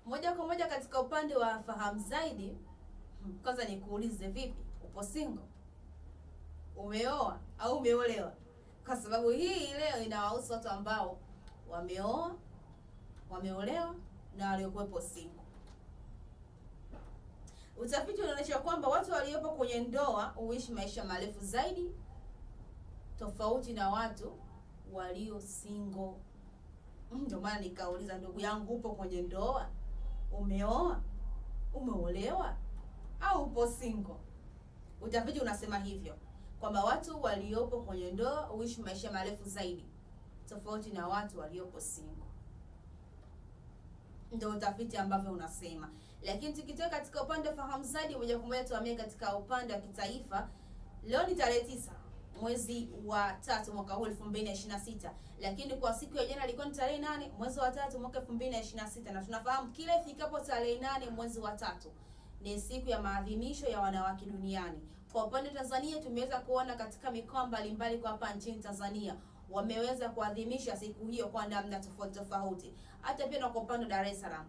Moja kwa moja katika upande wa fahamu zaidi, kwanza nikuulize, vipi, upo single? Umeoa au umeolewa? Kwa sababu hii leo inawahusu watu ambao wameoa, wameolewa na waliokuwepo single. Utafiti unaonyesha kwamba watu waliopo kwenye ndoa huishi maisha marefu zaidi tofauti na watu walio single. Ndio maana nikauliza, ndugu yangu, upo kwenye ndoa? Umeoa? Umeolewa? Au upo single? Utafiti unasema hivyo kwamba watu waliopo kwenye ndoa huishi maisha marefu zaidi tofauti na watu waliopo single. Ndio utafiti ambavyo unasema. Lakini tukitoka katika upande wa fahamu zaidi, moja kwa moja tuhamie katika upande wa kitaifa. Leo ni tarehe 9 mwezi wa 3 mwaka huu 2026, lakini kwa siku ya jana ilikuwa ni tarehe 8 mwezi wa 3 mwaka 2026, na tunafahamu kila ifikapo tarehe 8 mwezi wa 3 ni siku ya maadhimisho ya wanawake duniani. Kwa upande wa Tanzania tumeweza kuona katika mikoa mbalimbali kwa hapa nchini Tanzania wameweza kuadhimisha siku hiyo kwa namna tofauti tofauti. Hata pia na kwa upande wa Dar es Salaam